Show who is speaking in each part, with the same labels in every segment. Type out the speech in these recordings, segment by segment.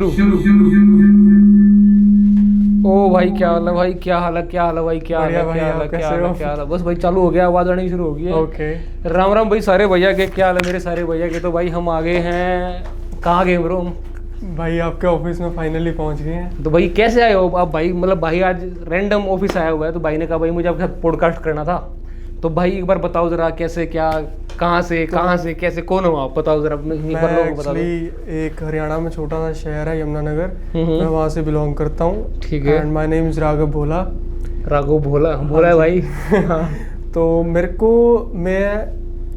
Speaker 1: ओ भाई क्या हाल है भाई, क्या हाल है, क्या हाल है भाई, क्या हाल है, क्या हाल है, क्या हाल है, क्या हाल है। बस भाई चालू हो गया, आवाज आनी शुरू हो गई है।
Speaker 2: ओके।
Speaker 1: राम राम भाई सारे भैया के, क्या हाल है मेरे सारे भैया के। तो भाई हम आ गए हैं, कहाँ गए ब्रो?
Speaker 2: भाई आपके ऑफिस में फाइनली पहुंच गए हैं।
Speaker 1: तो भाई कैसे आए हो आप भाई? मतलब भाई आज रैंडम ऑफिस आया हुआ है, तो भाई ने कहा भाई मुझे आपके साथ पॉडकास्ट करना था। तो भाई एक बार बताओ जरा कैसे, क्या, कहाँ से कैसे, कौन हो आप? बताओ जरा,
Speaker 2: मैं एक्चुअली एक हरियाणा में छोटा सा शहर है यमुनानगर, मैं वहाँ से बिलोंग करता हूँ।
Speaker 1: ठीक है।
Speaker 2: And my name is Raghav Bhola.
Speaker 1: Raghav Bhola बोला है भाई। हाँ
Speaker 2: तो मैं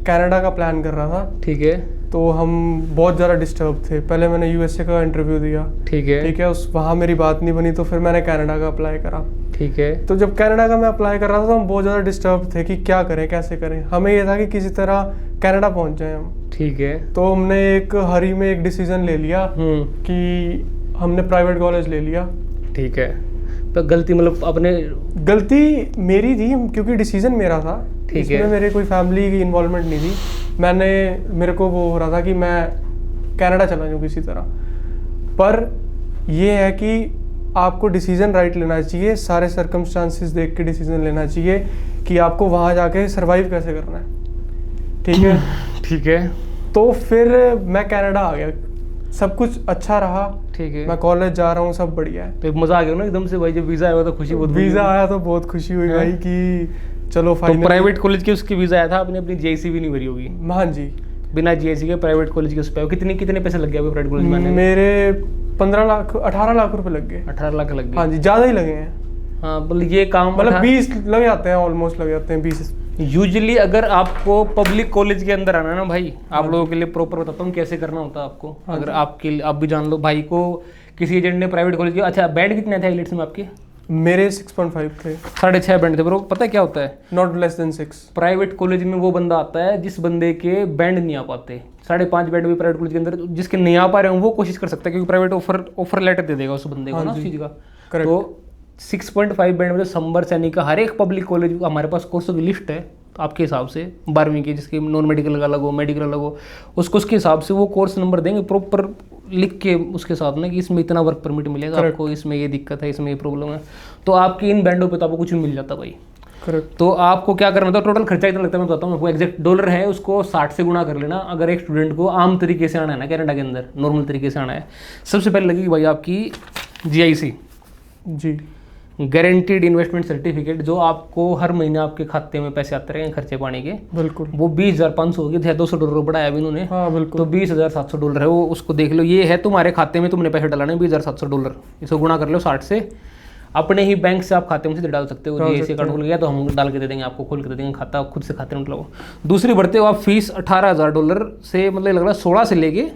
Speaker 2: कनाडा का प्लान कर रहा था।
Speaker 1: ठीक है।
Speaker 2: तो हम बहुत ज़्यादा डिस्टर्ब थे। पहले मैंने यूएसए का इंटरव्यू दिया।
Speaker 1: ठीक है।
Speaker 2: ठीक है, उस वहाँ मेरी बात नहीं बनी, तो फिर मैंने कनाडा का अप्लाई करा।
Speaker 1: ठीक है।
Speaker 2: तो जब कनाडा का मैं अप्लाई कर रहा था तो हम बहुत ज़्यादा डिस्टर्ब थे कि क्या करें, कैसे करें। हमें ये था कि किसी तरह कनाडा पहुंच जाएं हम।
Speaker 1: ठीक है।
Speaker 2: तो हमने एक हरी में एक डिसीजन ले लिया कि हमने प्राइवेट कॉलेज ले लिया।
Speaker 1: ठीक है। तो गलती मतलब अपने
Speaker 2: गलती मेरी थी क्योंकि डिसीजन मेरा था।
Speaker 1: ठीक है।
Speaker 2: इसमें मेरे कोई फैमिली की इन्वॉल्वमेंट नहीं थी। मेरे को वो हो रहा था कि मैं कनाडा चला जाऊँ किसी तरह। पर ये है कि आपको डिसीजन राइट लेना चाहिए, सारे सर्कमस्टांसिस देख के डिसीजन लेना चाहिए कि आपको वहाँ जाके सरवाइव कैसे करना है। ठीक है।
Speaker 1: ठीक है।
Speaker 2: तो फिर मैं कनाडा आ गया, सब कुछ अच्छा रहा।
Speaker 1: ठीक है।
Speaker 2: मैं कॉलेज जा रहा हूँ, सब बढ़िया है।
Speaker 1: तो एक मजा आ गया ना एकदम से भाई, जब वीजा आया तो खुशी बहुत हुई।
Speaker 2: वीज़ा आया तो बहुत खुशी हुई भाई कि चलो
Speaker 1: तो
Speaker 2: फाइनली।
Speaker 1: प्राइवेट कॉलेज के उसकी वीजा आया था, आपने अपनी जीआईसी भी नहीं भरी होगी?
Speaker 2: हाँ जी।
Speaker 1: बिना जीआईसी के प्राइवेट कॉलेज के उस पे कितने कितने पैसे लग गए अभी प्राइवेट कॉलेज में?
Speaker 2: मेरे 15 लाख 18 लाख रुपए लग गए।
Speaker 1: 18 लाख लग गए।
Speaker 2: हाँ जी, ज़्यादा ही लगे हैं।
Speaker 1: हाँ मतलब ये काम
Speaker 2: मतलब 20 लग जाते हैं, ऑलमोस्ट लग जाते हैं 20।
Speaker 1: यूजुअली अगर आपको पब्लिक कॉलेज के अंदर आना है ना भाई, आप लोगों के लिए प्रॉपर बताता हूँ कैसे करना होता है आपको। अगर आपके आप भी जान लो, भाई को किसी एजेंट ने प्राइवेट कॉलेज किया। अच्छा बैंड कितने थे आइलेट्स में आपके?
Speaker 2: मेरे 6.5 थे।
Speaker 1: 6.5 बैंड थे ब्रो। पता है क्या होता है?
Speaker 2: Not less than 6।
Speaker 1: Private college में वो बंदा आता है जिस बंदे के बैंड नहीं आ पाते। 5.5 बैंड भी प्राइवेट कॉलेज के अंदर जिसके नहीं आ पा रहे हैं वो कोशिश कर सकता है, क्योंकि प्राइवेट ऑफर लेटर दे देगा उस बंदे को ना उस चीज़ का।
Speaker 2: Correct.
Speaker 1: तो 6.5 बैंड में तो संबर सैनिक का हर एक पब्लिक कॉलेज हमारे पास कोर्सों की लिस्ट है। तो आपके हिसाब से 12वीं की, जिसकी नॉन मेडिकल का अलग हो, मेडिकल अलग हो, उसको उसके हिसाब से वो कोर्स नंबर देंगे प्रॉपर लिख के उसके साथ ना कि इसमें इतना वर्क परमिट मिलेगा आपको, इसमें ये दिक्कत है, इसमें ये प्रॉब्लम है। तो आपकी इन बैंडों पे तो आपको कुछ भी मिल जाता भाई।
Speaker 2: करेक्ट।
Speaker 1: तो आपको क्या करना था, टोटल खर्चा कितना लगता है मैं बताता हूँ आपको। एग्जैक्ट डॉलर है उसको 60 से गुणा कर लेना। अगर एक स्टूडेंट को आम तरीके से आना है ना कनाडा के अंदर, नॉर्मल तरीके से आना है, सबसे पहले लगेगी भाई आपकी जीआईसी,
Speaker 2: जी।
Speaker 1: गारंटीड इन्वेस्टमेंट सर्टिफिकेट, जो आपको हर महीने आपके खाते में पैसे आते रहेंगे खर्चे पानी के।
Speaker 2: बिल्कुल।
Speaker 1: वो 20,500 होगी, $200 बढ़ाया अभी इन्होंने।
Speaker 2: हाँ बिल्कुल।
Speaker 1: तो $20,700 है वो, उसको देख लो। ये है तुम्हारे खाते में, तुमने पैसे डालाने $20,700। इसको गुणा कर लो 60 से। अपने ही बैंक से आप खाते में से डाल सकते हो। जीआईसी अकाउंट खुल गया तो हम डाल के दे देंगे आपको, खोल के दे देंगे खाता, खुद से खाते में डालो। दूसरी बढ़ते हो आप फीस $18,000 से, मतलब लग रहा है 16 से लेके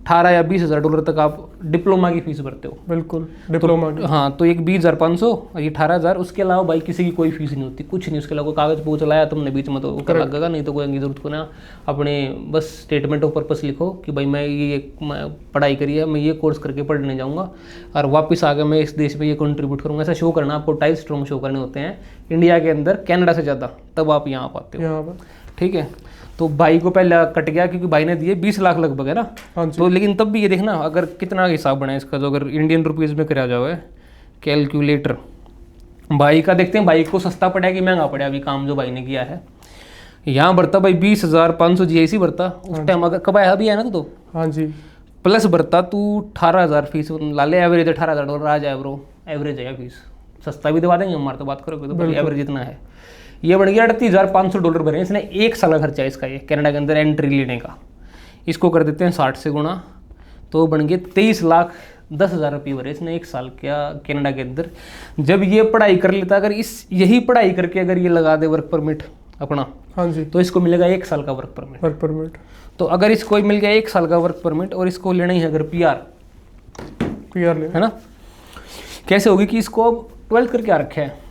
Speaker 1: 18 या $20,000 तक आप डिप्लोमा की फीस भरते हो।
Speaker 2: बिल्कुल डिप्लोमा की।
Speaker 1: हाँ तो एक 20,500 और ये 18,000। उसके अलावा भाई किसी की कोई फीस नहीं होती, कुछ नहीं। उसके अलावा कोई कागज पूछ लाया तुमने बीच में तो वो कर लगेगा, नहीं तो कोई जरूरत को ना। अपने बस स्टेटमेंट ऑफ पर्पस लिखो कि भाई मैं ये पढ़ाई करी है, मैं ये कोर्स करके पढ़ने जाऊँगा और वापस आकर मैं इस देश पे ये कंट्रीब्यूट करूँगा। ऐसा शो करना, आपको टाइल स्ट्रॉन्ग शो करने होते हैं इंडिया के अंदर, कनाडा से ज़्यादा, तब आप यहाँ पाते हो
Speaker 2: यहाँ पर।
Speaker 1: ठीक है। तो भाई को पहले कट गया क्योंकि भाई ने दिए 20 लाख लगभग है ना।
Speaker 2: हाँ जी।
Speaker 1: तो लेकिन तब भी ये देखना अगर कितना हिसाब बना है इसका, जो अगर इंडियन रुपीज़ में करा जाओ है कैलकुलेटर, भाई का देखते हैं भाई को सस्ता पड़ा कि महंगा पड़ा अभी काम जो भाई ने किया है। यहाँ बढ़ता भाई 20,500 जीआईसी बढ़ता उस टाइम, अगर कब आया अभी है ना तो
Speaker 2: हाँ जी।
Speaker 1: प्लस बढ़ता तू 18,000 फीस ला ले। एवरेज $18,000 आ जाए ब्रो, एवरेज है फीस। सस्ता भी दबा देंगे हमारे तो बात करोगे तो, एवरेज इतना है। ये बन गया $38,500 भरे इसने। एक साल का खर्चा है इसका ये कनाडा के अंदर एंट्री लेने का। इसको कर देते हैं 60 से गुणा, तो बन गए 23,10,000 रुपये भरे इसने एक साल का कनाडा के अंदर। जब ये पढ़ाई कर लेता, अगर यही पढ़ाई करके अगर ये लगा दे वर्क परमिट अपना,
Speaker 2: हाँ जी,
Speaker 1: तो इसको मिलेगा 1 साल का वर्क परमिट।
Speaker 2: Work permit.
Speaker 1: तो अगर इसको मिल गया 1 साल का वर्क परमिट और इसको लेना ही है अगर पीआर
Speaker 2: ले
Speaker 1: है ना, कैसे होगी कि इसको अब 12th करके आ रखा है,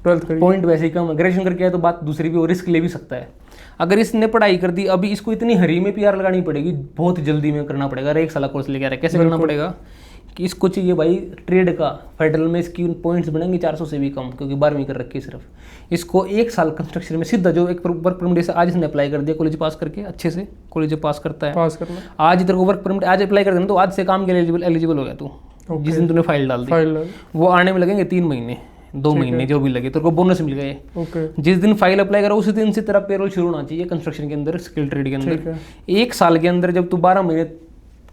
Speaker 2: 12th करी।
Speaker 1: पॉइंट वैसे ही कम, ग्रेजुएशन करके आया तो बात दूसरी भी, और रिस्क ले भी सकता है। अगर इसने पढ़ाई कर दी, अभी इसको इतनी हरी में पीआर लगानी पड़ेगी, बहुत जल्दी में करना पड़ेगा। अरे 1 साल का कोर्स लेके आ रहा है, कैसे करना पड़ेगा कि इसको चाहिए भाई ट्रेड का, फेडरल में इसकी पॉइंट्स बनेंगे 400 से भी कम, क्योंकि 12वीं कर रखी है सिर्फ। इसको 1 साल कंस्ट्रक्शन में सीधा जो एक वर्क परमिट जैसे आज इसने अप्लाई कर दिया कॉलेज पास करके, अच्छे से कॉलेज पास करता है,
Speaker 2: पास करना,
Speaker 1: आज तेरे को वर्क परमिट आज अप्लाई कर देना तो आज से काम के लिए एलिजिबल हो गया तू, जिस दिन तूने फाइल डाल दी।
Speaker 2: फाइल,
Speaker 1: वो आने में लगेंगे 3 महीने 2 महीने जो भी लगे, तेरे को बोनस मिल गए।
Speaker 2: ओके,
Speaker 1: जिस दिन फाइल अप्लाई करा उसी दिन से तेरा पेरोल शुरू होना चाहिए कंस्ट्रक्शन के अंदर, स्किल ट्रेड के अंदर। 1 साल के अंदर जब तू 12 महीने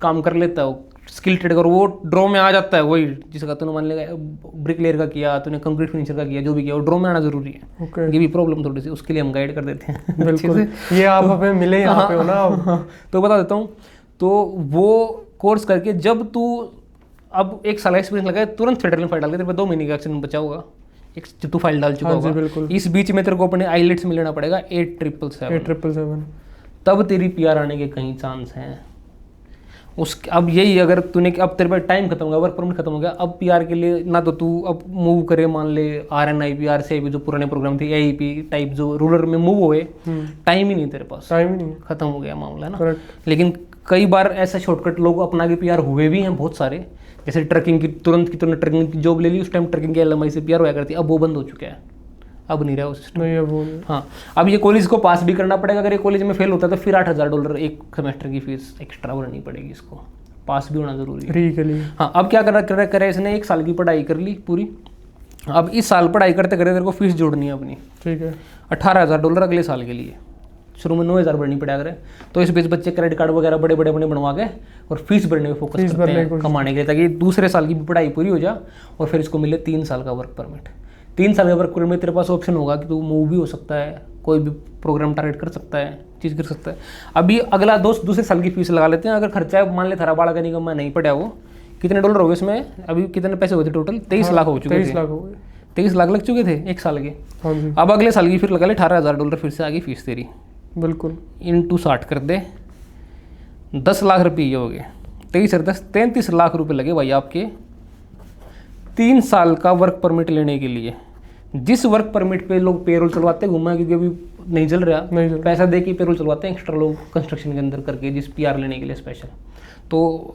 Speaker 1: काम कर लेता हो स्किल ट्रेड का, वो ड्रॉ में आ जाता है, वही जिसका तूने मान लेगा ब्रिकलेयर का किया, तूने कंक्रीट फिनिशर का किया, जो भी किया वो ड्रॉ में आना जरूरी है।
Speaker 2: ओके,
Speaker 1: ये भी प्रॉब्लम थोड़ी सी, उसके लिए हम गाइड कर देते हैं।
Speaker 2: बिल्कुल, ये आप हमें मिले यहाँ पे हो ना।
Speaker 1: तो बता देता हूँ, तो वो कोर्स करके जब तू अब 1 साल एक्सपीरियंस लगा है, तुरंत फेडरल में फाइल डाल के तेरे पे 2 महीने का एक्शन बचा होगा, जब तू फाइल डाल चुका होगा।
Speaker 2: बिल्कुल,
Speaker 1: इस बीच में तेरे को अपने आईलेट्स में लेना पड़ेगा 8777, तब तेरी पीआर आने के कहीं चांस हैं। अब यही अगर तूने अब तेरे पे टाइम खत्म हो गया, वर्क परमिट खत्म हो गया, अब पीआर के लिए ना तो तू अब मूव करे, मान ले RNIP RCIP जो पुराने प्रोग्राम थे, AIP टाइप जो रूरल में मूव हुए, टाइम ही नहीं तेरे पास,
Speaker 2: टाइम ही नहीं,
Speaker 1: खत्म हो गया मामला ना।
Speaker 2: करेक्ट।
Speaker 1: लेकिन कई बार ऐसा शॉर्टकट लोग अपना के पीआर हुए भी हैं बहुत सारे, जैसे ट्रकिंग की तुरंत ट्रकिंग की जॉब ले ली, उस टाइम ट्रकिंग के LMI से पीआर हुआ करती, अब वो बंद हो चुका है, अब नहीं रहा वो सिस्टम।
Speaker 2: नहीं, अब वो नहीं।
Speaker 1: हाँ, अब ये कॉलेज को पास भी करना पड़ेगा, अगर ये कॉलेज में फेल होता है तो फिर $8,000 एक सेमेस्टर की फीस एक्स्ट्रा भरनी पड़ेगी, इसको पास भी होना जरूरी है।
Speaker 2: फ्री के लिए।
Speaker 1: हाँ, अब क्या करे इसने 1 साल की पढ़ाई कर ली पूरी, अब इस साल पढ़ाई करते करते तेरे को फीस जोड़नी है अपनी,
Speaker 2: ठीक है,
Speaker 1: $18,000 अगले साल के लिए। शुरू में 9,000 भरनी पड़ा करे, तो इस बीच बच्चे क्रेडिट कार्ड वगैरह बड़े बड़े अपने बनवा के और फीस भरने में फोकस करते हैं कमाने के लिए, ताकि दूसरे साल की पढ़ाई पूरी हो जा और फिर इसको मिले 3 साल का वर्क परमिट। 3 साल का वर्क परमिट में तेरे पास ऑप्शन होगा कि तू मूव भी हो सकता है, कोई भी प्रोग्राम टारगेट कर सकता है, चीज़ कर सकता है। अभी अगला दूसरे साल की फीस लगा लेते हैं, अगर खर्चा मान ले थारा बाड़ा का निगम में नहीं पड़ा वो, कितने $, हो गए इसमें, अभी कितने पैसे हुए थे टोटल? 23 लाख हो चुके थे।
Speaker 2: 23 लाख हो गए,
Speaker 1: 23 लाख लग चुके थे 1 साल के।
Speaker 2: हाँ जी,
Speaker 1: अब अगले साल की फिर लगा ले $18,000 फिर से आगे फीस तेरी,
Speaker 2: बिल्कुल,
Speaker 1: इंटू 60 कर दे, 10 लाख रुपये ये हो गए, 23 और 10 33 लाख रुपए लगे भाई आपके 3 साल का वर्क परमिट लेने के लिए। जिस वर्क परमिट पे लोग पेरोल चलवाते घूमा, क्योंकि अभी नहीं चल रहा, पैसा दे के पेरोल चलवाते हैं एक्स्ट्रा लोग कंस्ट्रक्शन के अंदर करके, जिस पीआर लेने के लिए स्पेशल। तो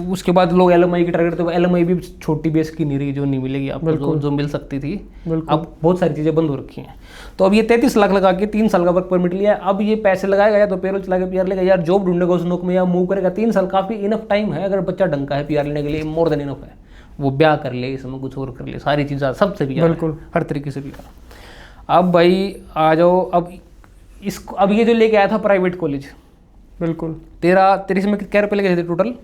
Speaker 1: उसके बाद लोग LMI की टारगेट, तो LMI भी छोटी बेस की नहीं रही, जो नहीं मिलेगी आपको, जो मिल सकती थी। अब बहुत सारी चीज़ें बंद हो रखी हैं। तो अब ये 33 लाख लगा के 3 साल का वर्क परमिट लिया, अब ये पैसे लगाएगा या तो पेरोल चला के पीआर लेगा, यार जॉब ढूंढेगा उस नौकरी में, या मूव करेगा। 3 साल काफ़ी इनफ टाइम है, अगर बच्चा ढंग का है पीआर लेने के लिए, मोर देन इनफ है। वो ब्याह कर ले, इसमें कुछ और कर ले, सारी चीज़ें सबसे भी,
Speaker 2: बिल्कुल,
Speaker 1: हर तरीके से भी। अब भाई आ जाओ, अब ये जो लेके आया था प्राइवेट कॉलेज,
Speaker 2: बिल्कुल,
Speaker 1: तेरे इसमें क्या रुपये लगे थे टोटल?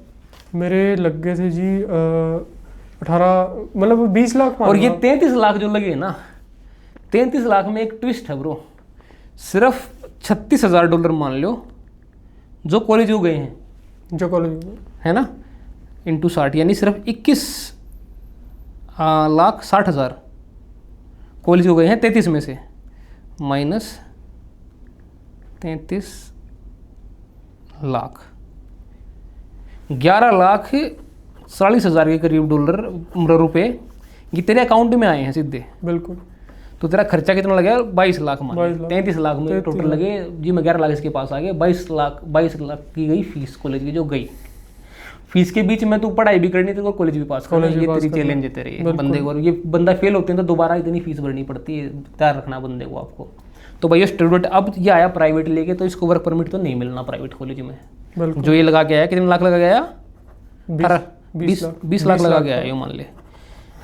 Speaker 2: मेरे लग गए थे जी 18, मतलब 20 लाख।
Speaker 1: और ये 33 लाख जो लगे ना, 33 लाख में एक ट्विस्ट है ब्रो, सिर्फ $36,000 मान लो जो कॉलेज हो गए हैं,
Speaker 2: जो कॉलेज
Speaker 1: है ना, इंटू 60, यानी सिर्फ 21,60,000 कॉलेज हो गए हैं 33 में से, माइनस 33 लाख, 11,40,000 के करीब रुपए ये तेरे अकाउंट में आए हैं सीधे।
Speaker 2: बिल्कुल।
Speaker 1: तो तेरा खर्चा कितना लगा? 22 लाख मान, 33 लाख में टोटल लगे जी, मैं 11 लाख इसके पास आ गए, 22 लाख की गई फीस कॉलेज की जो गई। फीस के बीच में तू पढ़ाई भी करनी थी और कॉलेज भी पास करना, ये तेरी चैलेंज है तेरे बंदे को। और ये बंदा फेल होते हैं तो दोबारा इतनी फीस भरनी पड़ती है, तैयार रखना बंदे को आपको। तो भैया स्टूडेंट अब ये आया प्राइवेट लेके, तो इसको वर्क परमिट तो नहीं मिलना प्राइवेट कॉलेज में। जो ये लगा के आया, कितने लाख लगा गया? 20 लाख लगा गया, ये मान ले।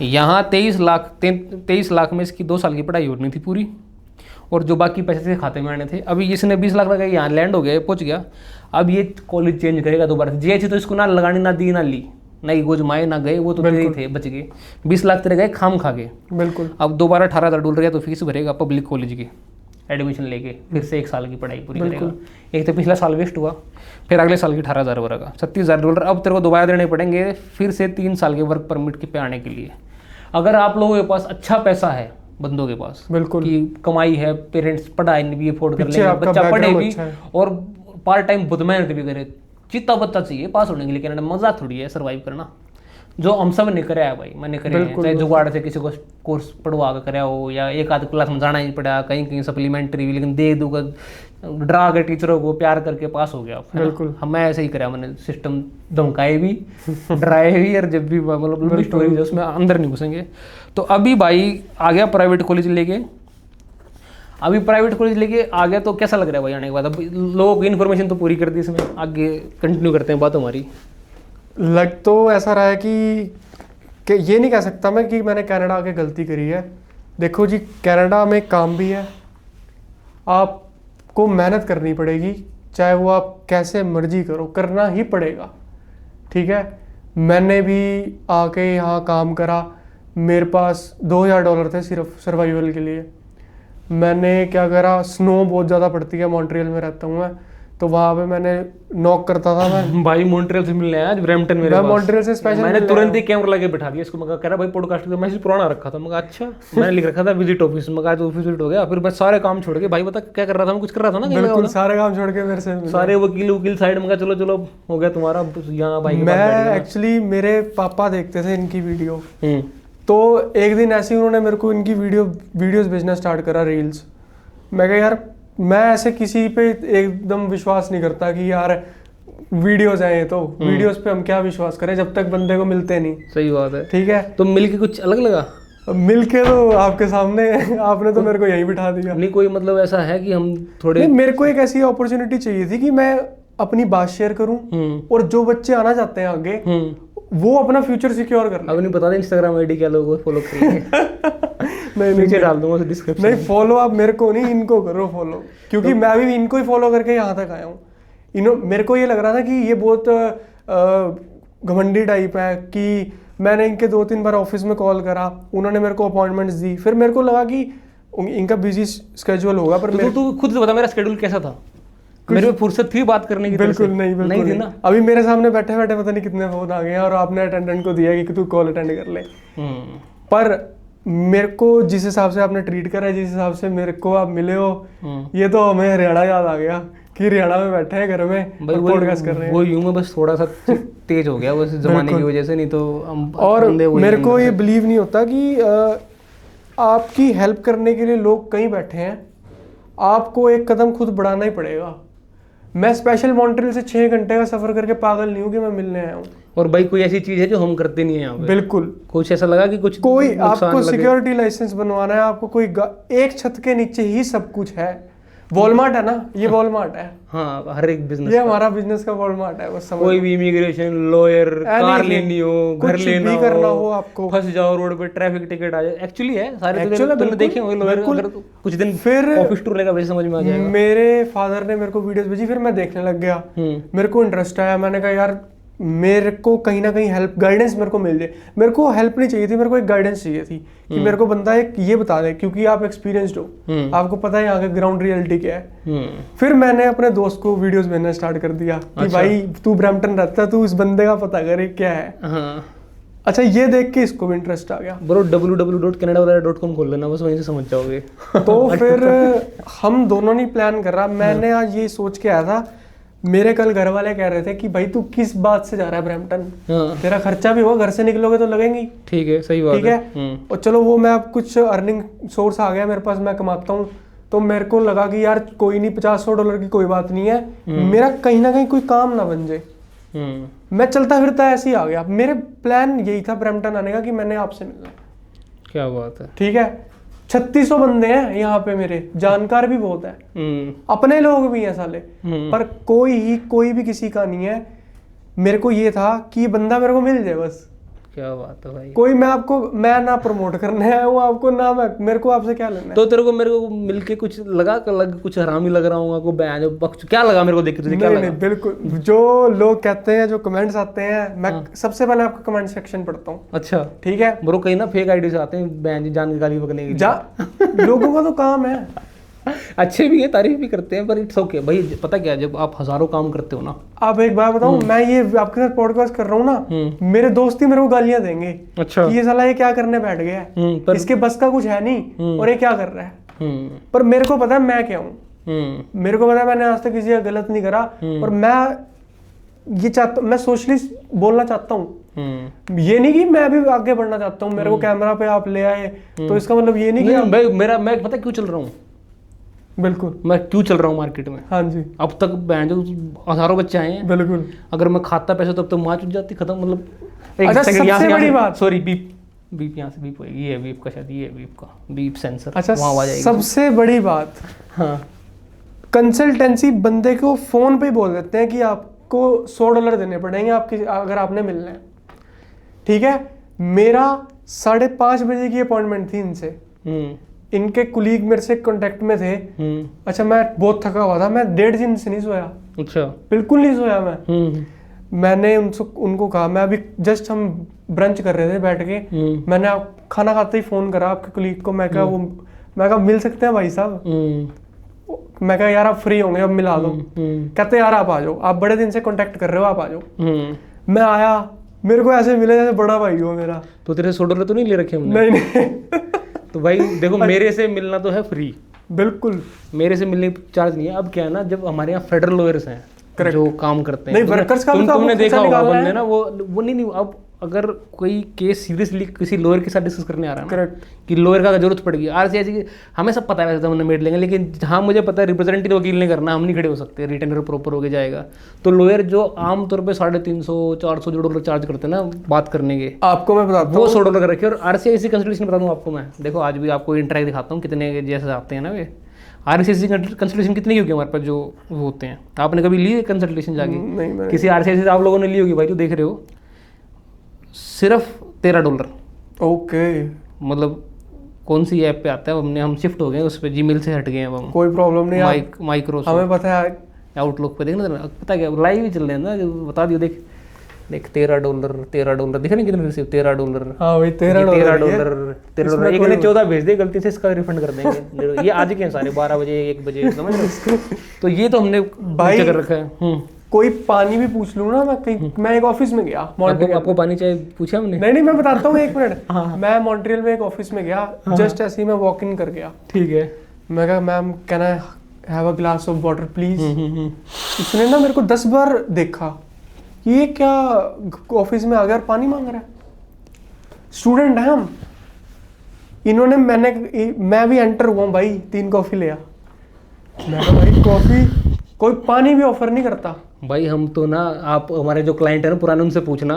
Speaker 1: यहाँ 23 लाख में इसकी 2 साल की पढ़ाई होनी थी पूरी, और जो बाकी पैसे थे खाते में आने थे। अभी इसने 20 लाख लगाया, यहाँ लैंड हो गया, पहुँच गया। अब ये कॉलेज चेंज करेगा दोबारा से, जीएचसी तो इसको ना लगानी, ना दी ना ली, ना गोजमाए ना गए, वो तो तेरे ही थे, बच गए। 20 लाख तेरे गए खाम खा गए।
Speaker 2: बिल्कुल।
Speaker 1: अब दोबारा $18,000 तो फीस भरेगा पब्लिक कॉलेज की, एडमिशन लेके फिर से 1 साल की पढ़ाई पूरी करेगा। एक तो पिछला साल वेस्ट हुआ, फिर अगले साल की 18,000 भरेगा, $36,000 अब तेरे को दोबारा देने पड़ेंगे फिर से 3 साल के वर्क परमिट के पे आने के लिए। अगर आप लोगों के पास अच्छा पैसा है, बंदों के पास
Speaker 2: बिल्कुल
Speaker 1: कि कमाई है, पेरेंट्स पढ़ाई भी अफोर्ड कर लेंगे, बच्चा पढ़े भी और पार्ट टाइम बुद्ध मेहनत भी करे, चित्ता बत्ता चाहिए पास होने के लिए। कनाडा मजा थोड़ी है सर्वाइव करना, जो हम सब ने कराया है भाई, मैंने करे हैं। चाहे जुगाड़ से किसी को कोर्स पढ़वा कर कराया हो, या एक आध क्लास में जाना ही पड़ा, कहीं कहीं सप्लीमेंट्री भी, लेकिन दे दूंगा डरा के टीचरों को प्यार करके पास हो गया आप, है ना?
Speaker 2: बिल्कुल।
Speaker 1: हम मैं ऐसे ही करा, मैंने सिस्टम धमकाए भी डराए भी, और जब भी मतलब स्टोरी उसमें अंदर नहीं घुसेंगे। तो अभी भाई आ गया प्राइवेट कॉलेज लेके, अभी प्राइवेट कॉलेज लेके आ गया, तो कैसा लग रहा है भाई आने के बाद? अब लोगों की इन्फॉर्मेशन तो पूरी कर दी, इसमें आगे कंटिन्यू करते हैं बात हमारी।
Speaker 2: लग तो ऐसा रहा है कि ये नहीं कह सकता मैं कि मैंने कनाडा आके गलती करी है। देखो जी, कनाडा में काम भी है, आपको मेहनत करनी पड़ेगी, चाहे वो आप कैसे मर्जी करो, करना ही पड़ेगा, ठीक है। मैंने भी आके यहाँ काम करा, मेरे पास $2000 थे सिर्फ सर्वाइवल के लिए। मैंने क्या करा, स्नो बहुत ज़्यादा पड़ती है, मॉन्ट्रियल में रहता हूँ मैं, तो वहाँ पे मैंने नॉक करता था मैं।
Speaker 1: भाई मॉन्ट्रियल से मिलने आया आज ब्रैम्पटन मेरे
Speaker 2: मैं
Speaker 1: पास।
Speaker 2: मॉन्ट्रियल से स्पेशल
Speaker 1: मैंने तुरंत ही कैमरा लगा बिठा दिया इसको, मैं कह रहा भाई पॉडकास्ट का मैसेज पुराना रखा था, मैं अच्छा मैंने लिख रखा था विजिट ऑफिस, मैं कहा तो ऑफिस विजिट हो गया। फिर मैं सारे काम छोड़ के, भाई बता क्या कर रहा था, मैं कुछ कर रहा था ना कहीं
Speaker 2: बिल्कुल
Speaker 1: लगा
Speaker 2: सारे काम छोड़ के मेरे से मिले।
Speaker 1: सारे वकील साइड में, चलो चलो हो गया तुम्हारा, यहाँ भाई के पास बैठ
Speaker 2: मैं
Speaker 1: गया।
Speaker 2: एक्चुअली मेरे पापा देखते थे इनकी वीडियो, तो एक दिन ऐसे ही उन्होंने मेरे को इनकी वीडियोस भेजना स्टार्ट करा, रील्स। मैं कहा यार, मैं ऐसे किसी पे एकदम विश्वास नहीं करता कि यार वीडियोस आए, तो वीडियोस पे हम क्या विश्वास करें जब तक बंदे को मिलते नहीं।
Speaker 1: सही बात है।
Speaker 2: ठीक है,
Speaker 1: तो मिलके कुछ अलग लगा?
Speaker 2: अब मिलके तो आपके सामने आपने तो मेरे को यहीं बिठा दिया।
Speaker 1: नहीं कोई मतलब ऐसा है कि हम थोड़े
Speaker 2: नहीं, मेरे को एक ऐसी अपॉर्चुनिटी चाहिए थी कि मैं अपनी बात शेयर करूं, और जो बच्चे आना चाहते हैं आगे, वो अपना फ्यूचर सिक्योर कर लें।
Speaker 1: अब नहीं बता दें इंस्टाग्राम आईडी क्या लोगों को फॉलो करेंगे। नीचे डाल दूंगा डिस्क्रिप्शन।
Speaker 2: नहीं, फॉलो आप मेरे को नहीं, इनको करो फॉलो, क्योंकि मैं भी इनको ही फॉलो करके यहाँ तक आया हूँ। मेरे को ये लग रहा था कि ये बहुत घमंडी टाइप है, कि मैंने इनके 2-3 बार ऑफिस में कॉल करा, उन्होंने मेरे को अपॉइंटमेंट्स दी, फिर मेरे को लगा कि इनका बिजी स्केड्यूल होगा, पर
Speaker 1: तो तू खुद से बता मेरा स्केड्यूल कैसा था? मेरे में फुर्सत थी बात करने की?
Speaker 2: बिल्कुल नहीं
Speaker 1: थी ना।
Speaker 2: अभी मेरे सामने बैठे बैठे पता नहीं कितने फोन आ गए हैं, और आपने अटेंडेंट को दिया कि तू कॉल अटेंड कर ले। पर मेरे को जिस हिसाब से आपने ट्रीट करा है, जिस हिसाब से मेरे को आप मिले हो, ये तो हमें हरियाणा याद आ गया कि हरियाणा में बैठे हैं घर में और पॉडकास्ट कर रहे हैं।
Speaker 1: वो यूं में बस थोड़ा सा तेज हो गया बस जमाने की वजह से, नहीं तो हम
Speaker 2: और मेरे को ये बिलीव नहीं होता कि आपकी हेल्प करने के लिए लोग कहीं बैठे हैं, आपको एक कदम खुद बढ़ाना ही पड़ेगा। मैं स्पेशल मॉन्ट्रियल से 6 घंटे का सफर करके पागल नहीं हूँ कि मैं मिलने आया हूँ।
Speaker 1: और भाई कोई ऐसी चीज है जो हम करते नहीं है यहाँ पे?
Speaker 2: बिल्कुल।
Speaker 1: कुछ ऐसा लगा कि कुछ
Speaker 2: कोई आपको सिक्योरिटी लाइसेंस बनवाना है, आपको कोई एक छत के नीचे ही सब कुछ है। वॉलमार्ट है ना, ये वॉलमार्ट है।
Speaker 1: हाँ, हर एक बिजनेस,
Speaker 2: ये हमारा बिजनेस का वॉलमार्ट है, बस समझ।
Speaker 1: कोई भी इमिग्रेशन, लॉयर, कार लेनी हो, घर लेना
Speaker 2: भी करना हो आपको,
Speaker 1: फंस जाओ रोड पे, ट्रैफिक टिकट आ जाए, एक्चुअली है सारे। तुमने देखे होंगे लॉयर, अगर कुछ दिन
Speaker 2: फिर
Speaker 1: ऑफिस टूर लेगा वैसे समझ में आ जाएगा।
Speaker 2: मेरे फादर ने मेरे को वीडियोस भेजी, फिर मैं देखने लग गया, मेरे को इंटरेस्ट आया। मैंने कहा यार मेरे को कहीं ना कहीं हेल्प, गाइडेंस मेरे को मिल जाए। मेरे को हेल्प नहीं चाहिए थी, मेरे को एक गाइडेंस चाहिए थी कि मेरे को बंदा एक ये बता दे, क्योंकि आप एक्सपीरियंस्ड हो, आपको पता है यहाँ का ग्राउंड रियलिटी क्या है। फिर मैंने अपने दोस्त को वीडियोस भेजना स्टार्ट कर दिया कि भाई तू ब्रैम्पटन रहता है, तू इस बंदे का पता करे क्या है। अच्छा, ये देख के इसको भी इंटरेस्ट आ गया।
Speaker 1: ब्रो www.canada.com खोल लेना, बस वहीं से समझ जाओगे।
Speaker 2: तो फिर हम दोनों ने प्लान कर रहा। मैंने आज ये सोच के आया था, मेरे कल घर वाले कह रहे थे कि भाई तू किस बात से जा रहा है ब्रैम्पटन, तेरा खर्चा भी होगा, घर से निकलोगे तो लगेंगी।
Speaker 1: ठीक है, सही बात
Speaker 2: ठीक है। और चलो वो मैं अब कुछ अर्निंग सोर्स आ गया मेरे पास, मैं कमाता हूँ, तो मेरे को लगा कि यार कोई नहीं, $50-100 की कोई बात नहीं है, मेरा कहीं ना कहीं कोई काम ना बन जाए। मैं चलता फिरता ऐसे ही आ गया। मेरे प्लान यही था ब्रैम्पटन आने का कि मैंने आपसे मिलना। क्या बात है। ठीक है, 3600 बंदे हैं यहाँ पे, मेरे जानकार भी बहुत है, अपने लोग भी हैं साले, पर कोई भी किसी का नहीं है। मेरे को ये था कि बंदा मेरे को मिल जाए बस। क्या बात है भाई। कोई मैं ना प्रमोट करने आया हूँ आपको, ना मेरे को आपसे क्या लेना है।
Speaker 1: तो तेरे को मेरे को मिलके कुछ लगा कुछ हरामी लग रहा हूँ, क्या लगा मेरे को देख के तुझे? क्या लगा? नहीं,
Speaker 2: बिल्कुल। जो लोग कहते हैं, जो कमेंट्स आते हैं, मैं सबसे पहले आपका कमेंट सेक्शन पढ़ता हूँ। अच्छा, ठीक है ब्रो। कहीं ना फेक आईडी से आते हैं बैन जान की गाली बकने के लिए। लोगों का तो काम है, अच्छे भी है, तारीफ भी करते हैं, पर इट्स ओके भाई। पता क्या, जब आप हजारों काम करते हो ना, आप एक बात बताऊं, मैं ये आपके साथ पॉडकास्ट कर रहा हूँ ना, मेरे दोस्त ही मेरे को गालियां देंगे। अच्छा, ये साला ये क्या करने बैठ गया है, इसके बस का कुछ है नहीं, और ये क्या कर रहा है। पर मेरे को पता है मैं क्या हूँ, मेरे को पता है मैंने आज तक किसी का गलत नहीं करा, और मैं सोशलिस्ट बोलना चाहता हूँ। ये नहीं कि मैं भी आगे बढ़ना चाहता हूँ, मेरे को कैमरा पे आप ले आए तो इसका मतलब ये नहीं कि
Speaker 1: मैं पता क्यों चल रहा हूँ,
Speaker 2: बिल्कुल।
Speaker 1: मैं क्यों चल रहा हूँ मार्केट में।
Speaker 2: हाँ जी
Speaker 1: अब तक बहन जो हजारों बच्चे आए हैं,
Speaker 2: बिल्कुल।
Speaker 1: अगर मैं खाता पैसे तब तो माँ चुट जाती, खत्म। मतलब एक
Speaker 2: अच्छा,
Speaker 1: सेकंड, यहाँ
Speaker 2: सबसे
Speaker 1: से
Speaker 2: बड़ी बात,
Speaker 1: सॉरी, बीप बीप यहाँ से बीप होएगी, ये है बीप का, शायद ये है बीप का बीप सेंसर,
Speaker 2: अच्छा
Speaker 1: वहाँ आ जाएगी।
Speaker 2: सबसे बड़ी बात,
Speaker 1: हाँ
Speaker 2: कंसल्टेंसी बंदे को फोन पे ही बोल देते हैं कि आपको $100 देने पड़ेंगे आपकी, अगर आपने मिलना है। ठीक है, मेरा 5:30 बजे की अपॉइंटमेंट थी इनसे। इनके कुलीग मेरे से कांटेक्ट में थे। अच्छा, मैं बहुत थका हुआ था, मैं 1.5 दिन से नहीं सोया।
Speaker 1: अच्छा,
Speaker 2: बिल्कुल नहीं सोया मैं। मैंने उनको कहा, मैं अभी जस्ट हम ब्रंच कर रहे थे बैठ के, मैंने खाना खाते ही फोन करा आपके कुलीग को। मैं कहा मिल सकते हैं भाई साहब। मैं कहा यार आप फ्री होंगे, अब मिला दो। कहते यार आप आ जाओ, आप बड़े दिन से कांटेक्ट कर रहे हो, आप आ जाओ। मैं आया, मेरे को ऐसे मिले जैसे बड़ा भाई हो मेरा।
Speaker 1: तो तेरे $100 तो नहीं ले रखे हमने?
Speaker 2: नहीं
Speaker 1: तो भाई देखो, मेरे से मिलना तो है फ्री,
Speaker 2: बिल्कुल,
Speaker 1: मेरे से मिलने चार्ज नहीं है। अब क्या है ना, जब हमारे यहाँ फेडरल लॉयर्स हैं जो काम करते हैं,
Speaker 2: नहीं वर्कर्स का भी तो
Speaker 1: तुमने देखा होगा
Speaker 2: निकालना
Speaker 1: बंदे
Speaker 2: है
Speaker 1: ना, वो नहीं। अब अगर कोई केस सीरियसली किसी लॉयर के साथ डिस्कस करने आ रहा है ना,
Speaker 2: करेक्ट,
Speaker 1: कि लॉयर का जरूरत पड़ेगी, आरसीआई की हमें सब पता है, वैसे तो हमने मेड लेंगे, लेकिन हाँ मुझे पता है रिप्रेजेंटेटिव वकील ने करना, हम नहीं खड़े हो सकते, रिटेनर प्रॉपर होके जाएगा। तो लॉयर जो आमतौर पे $350-400 जो $1 चार्ज करते हैं ना बात करने के,
Speaker 2: आपको मैं बताता
Speaker 1: वो
Speaker 2: हूँ
Speaker 1: $100 का रखे। और आरसीआई कंसल्टेशन बता दूँ आपको मैं, देखो आज भी आपको इंटरैक्ट दिखाता हूँ कितने जैसे आते हैं ना वे। आरसीआई कंसल्टेशन कितनी की होगी हमारे पास जो वो होते हैं? आपने कभी ली कंसल्टेशन जाके?
Speaker 2: नहीं,
Speaker 1: किसी आरसीआई से आप लोगों ने ली होगी भाई, तो देख रहे हो, सिर्फ $13।
Speaker 2: ओके,
Speaker 1: मतलब कौन सी ऐप पे आता है, हम शिफ्ट हो गए उस पर, जीमेल से हट गए हैं अब हम।
Speaker 2: कोई प्रॉब्लम नहीं,
Speaker 1: माइक्रोसॉफ्ट
Speaker 2: हमें पता है।
Speaker 1: आउटलुक पे देखना, पता क्या लाइव ही चल रहे हैं ना, बता दियो। देख $13 दिख रहे कितने रिसीव, $13।
Speaker 2: हाँ भाई
Speaker 1: $13 एक ने 14 भेज दे गलती से, इसका रिफंड कर देंगे। ये आज के हैं सारे 12 बजे 1 बजे, समझ रहे हो? तो ये तो हमने
Speaker 2: भाई
Speaker 1: कर रखा है।
Speaker 2: कोई पानी भी पूछ लूँ ना, मैं एक ऑफिस में गया मॉन्ट्रियल।
Speaker 1: आपको पानी चाहिए पूछा हमने?
Speaker 2: नहीं मैं बताता हूँ, 1 मिनट। मैं मॉन्ट्रियल में एक ऑफिस में गया, जस्ट ऐसे ही मैं वॉक इन कर गया।
Speaker 1: ठीक है,
Speaker 2: मैं कहा ma'am can I have a glass of water please. उसने ना मेरे को 10 बार देखा, ये क्या ऑफिस में आ गया और पानी मांग रहा है, स्टूडेंट है हम। मैं भी एंटर हुआ भाई, 3 कॉफी लिया। मैं कहा भाई कॉफी, कोई पानी भी ऑफर नहीं करता
Speaker 1: भाई। हम तो ना, आप हमारे जो क्लाइंट है ना पुराने, उनसे पूछना,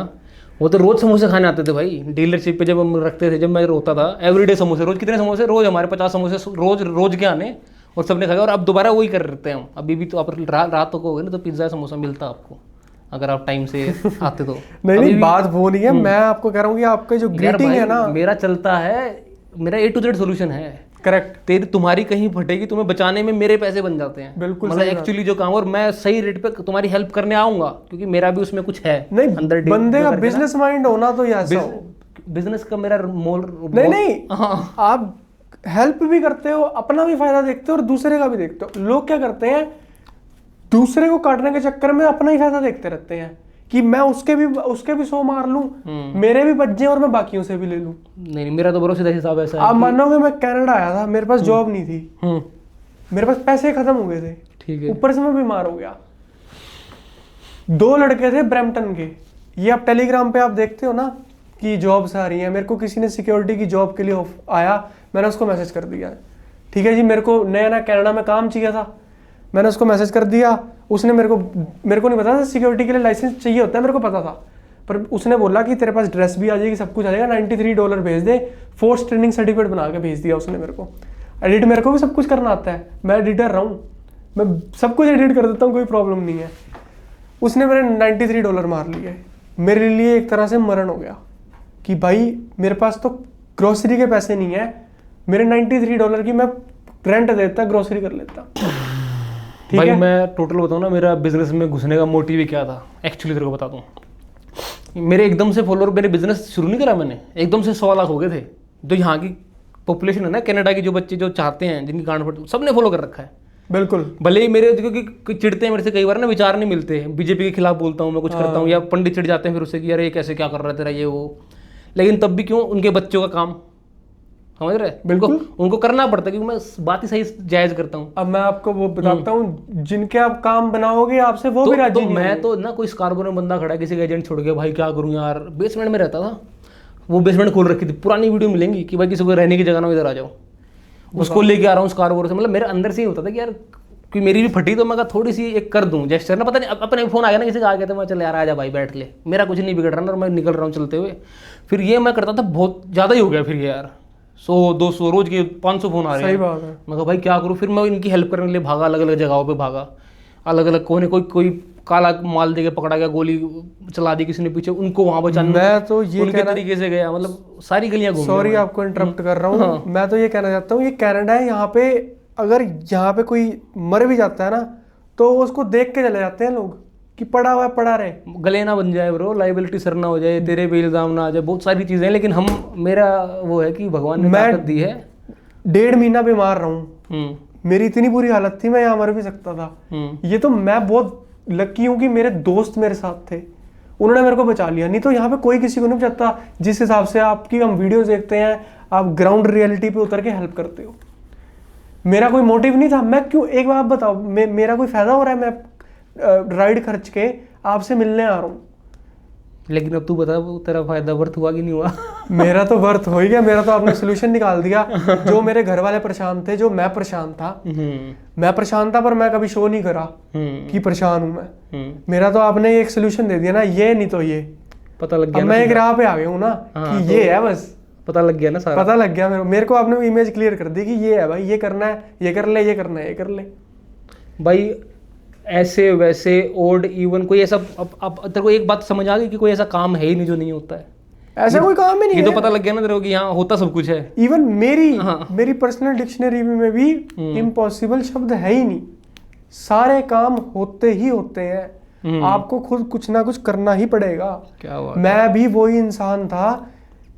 Speaker 1: वो तो रोज समोसे खाने आते थे भाई डीलरशिप पे। जब हम रखते थे, जब मैं रोता था, एवरीडे समोसे, रोज कितने समोसे, रोज हमारे 50 समोसे रोज के आने, और सबने खाया। और अब दोबारा वही कर रहे हैं हम। अभी भी तो आप रात को हो ना, तो पिज्जा समोसा मिलता आपको, अगर आप टाइम से आते तो।
Speaker 2: नहीं बात वो नहीं है, मैं आपको कह रहा हूँ कि आपका जो ग्रीटिंग है ना,
Speaker 1: मेरा चलता है, मेरा A to Z सोल्यूशन है।
Speaker 2: करेक्ट,
Speaker 1: तुम्हारी कहीं फटेगी, तुम्हें बचाने में मेरे पैसे बन जाते हैं।
Speaker 2: बिल्कुल,
Speaker 1: मतलब एक्चुअली जो काम, और मैं सही रेट पे तुम्हारी हेल्प करने आऊंगा, क्योंकि मेरा भी उसमें कुछ है
Speaker 2: नहीं
Speaker 1: अंदर।
Speaker 2: बंदे का बिजनेस माइंड होना तो ऐसा हो।
Speaker 1: बिजनेस का मेरा मोल
Speaker 2: नहीं आप हेल्प भी करते हो, अपना भी फायदा देखते हो और दूसरे का भी देखते हो। लोग क्या करते हैं, दूसरे को काटने के चक्कर में अपना ही फायदा देखते रहते हैं, कि मैं उसके भी 100 मार लूं, मेरे भी बच जाए और मैं बाकियों से भी ले लूं।
Speaker 1: नहीं, मेरा तो भरोसेदार हिसाब ऐसा है।
Speaker 2: आप मानोगे, मैं कनाडा आया था, मेरे पास जॉब नहीं थी, मेरे पास पैसे खत्म हो गए थे,
Speaker 1: ठीक है,
Speaker 2: ऊपर से मैं बीमार हो गया। 2 लड़के थे ब्रैम्पटन के, ये आप टेलीग्राम पे आप देखते हो ना कि जॉब्स आ रही हैं। मेरे को किसी ने सिक्योरिटी की जॉब के लिए आया, मैंने उसको मैसेज कर दिया, ठीक है जी मेरे को नया कनाडा में काम चाहिए था, मैंने उसको मैसेज कर दिया। उसने मेरे को नहीं पता था सिक्योरिटी के लिए लाइसेंस चाहिए होता है, मेरे को पता था, पर उसने बोला कि तेरे पास ड्रेस भी आ जाएगी, सब कुछ आ जाएगा, $93 भेज दे, फोर्स ट्रेनिंग सर्टिफिकेट बना के भेज दिया उसने मेरे को। एडिट मेरे को भी सब कुछ करना आता है, मैं एडिटर रहा हूँ, मैं सब कुछ एडिट कर देता हूँ, कोई प्रॉब्लम नहीं है। उसने मेरे $93 मार लिए, मेरे लिए एक तरह से मरण हो गया कि भाई मेरे पास तो ग्रोसरी के पैसे नहीं है, मेरे $93 की मैं रेंट देता, ग्रोसरी कर लेता।
Speaker 1: भाई मैं टोटल बताऊँ ना, मेरा बिजनेस में घुसने का मोटिव ही क्या था एक्चुअली, तेरे को बता दूँ। मेरे एकदम से फॉलोअर, मेरे बिजनेस शुरू नहीं करा मैंने, एकदम से 100 लाख हो गए थे। जो यहाँ की पॉपुलेशन है ना कनाडा की, जो बच्चे जो चाहते हैं, जिनकी गांड फट, सबने फॉलो कर रखा है।
Speaker 2: बिल्कुल,
Speaker 1: भले ही मेरे, क्योंकि चिढ़ते हैं मेरे से कई बार ना, विचार नहीं मिलते हैं, बीजेपी के खिलाफ बोलता हूँ मैं, कुछ करता हूँ, या पंडित चिढ़ जाते हैं फिर उससे कि यार ये कैसे क्या कर रहा है तेरा ये वो। लेकिन तब भी क्यों, उनके बच्चों का काम, समझ रहे,
Speaker 2: बिल्कुल
Speaker 1: उनको करना पड़ता है, क्योंकि मैं बात ही सही जायज करता हूँ।
Speaker 2: अब मैं आपको वो बताता हूँ, जिनके आप काम बनाओगे आपसे वो भी राजी नहीं
Speaker 1: मैं
Speaker 2: होंगे।
Speaker 1: तो ना, कोई स्कार्बो में बंदा खड़ा है, किसी का एजेंट छोड़ गया, भाई क्या करूँ यार, बेसमेंट में रहता था, वो बेसमेंट खोल रखी थी, पुरानी वीडियो मिलेंगी कि भाई किसी को रहने की जगह ना, इधर आ जाओ। उसको लेके आ रहा हूँ स्कारबोरो से, मतलब मेरे अंदर से ही होता था कि यार कि मेरी भी फटी तो मैं कहा थोड़ी सी एक कर दूं जेस्चर ना, पता नहीं अपने फोन आ गया ना किसी का आ गया तो मैं चल यार आजा भाई बैठ ले, मेरा कुछ नहीं बिगड़ रहा ना और मैं निकल रहा हूँ चलते हुए। फिर ये मैं करता था बहुत ज़्यादा ही हो गया फिर ये यार, 100-200 रोज के 500 फोन आ रहे हैं।
Speaker 2: सही बात है।
Speaker 1: मैं कहा भाई क्या करूँ, फिर मैं इनकी हेल्प करने के लिए भागा, अलग अलग जगहों पे भागा, अलग अलग कोई काला माल देके पकड़ा गया, गोली चला दी किसी ने पीछे, उनको वहां बचाने
Speaker 2: मैं तो ये
Speaker 1: उनके तरीके से गया, मतलब सारी गलियां घूम
Speaker 2: सॉरी आपको इंटरप्ट कर रहा हूँ, मैं तो ये कहना चाहता हूँ ये कनाडा है, यहाँ पे अगर यहाँ पे कोई मर भी जाता है ना तो उसको देख के चले जाते हैं लोग कि पड़ा हुआ है पड़ा रहे,
Speaker 1: गले ना बन जाए ब्रो, लाइबिलिटी सर ना हो जाए, तेरे पे इल्जाम ना आ जाए, बहुत सारी चीजें हैं। लेकिन मेरा वो है कि भगवान ने ताकत दी है।
Speaker 2: 1.5 महीना बीमार रहा हूँ, मेरी इतनी बुरी हालत थी मैं यहाँ मर भी सकता था। ये तो मैं बहुत लकी हूँ कि मेरे दोस्त मेरे साथ थे, उन्होंने मेरे को बचा लिया, नहीं तो यहाँ पे कोई किसी को नहीं बचाता। जिस हिसाब से आपकी हम वीडियो देखते हैं, आप ग्राउंड रियलिटी पे उतर के हेल्प करते हो, मेरा कोई मोटिव नहीं था। मैं क्यों, एक बार आप बताओ, मेरा कोई फायदा हो रहा है, मैं राइड खर्च के आपसे मिलने आ रहा हूँ,
Speaker 1: लेकिन अब तू बता वो तेरा फायदा वर्थ हुआ कि नहीं हुआ?
Speaker 2: मेरा तो वर्थ हो ही गया, मेरा तो आपने सोल्यूशन निकाल दिया। जो मेरे घर वाले परेशान थे, जो मैं परेशान था, मैं परेशान था पर मैं कभी शो नहीं करा कि परेशान हूं मैं, मेरा तो आपने एक सोल्यूशन दे दिया ना, ये नहीं तो ये
Speaker 1: पता लग गया।
Speaker 2: मैं एक राह पे आ गया हूँ ना कि ये है, बस
Speaker 1: पता लग गया ना सारा,
Speaker 2: पता लग गया मेरे को। आपने इमेज क्लियर कर दी कि ये है भाई, ये करना है, ये कर ले, ये करना है, ये कर ले
Speaker 1: भाई। ऐसे वैसे ओड इवन कोई ऐसा अब तेरे को एक बात समझ आ गई कि कोई ऐसा काम है ही नहीं जो नहीं होता है,
Speaker 2: ऐसा कोई काम ही नहीं
Speaker 1: ये
Speaker 2: है।
Speaker 1: तो पता लग गया ना तेरे को कि यहाँ होता सब कुछ है।
Speaker 2: इवन मेरी पर्सनल डिक्शनरी में भी इम्पॉसिबल शब्द है ही नहीं, सारे काम होते ही होते हैं, आपको खुद कुछ ना कुछ करना ही पड़ेगा।
Speaker 1: क्या बात।
Speaker 2: मैं भी वही इंसान था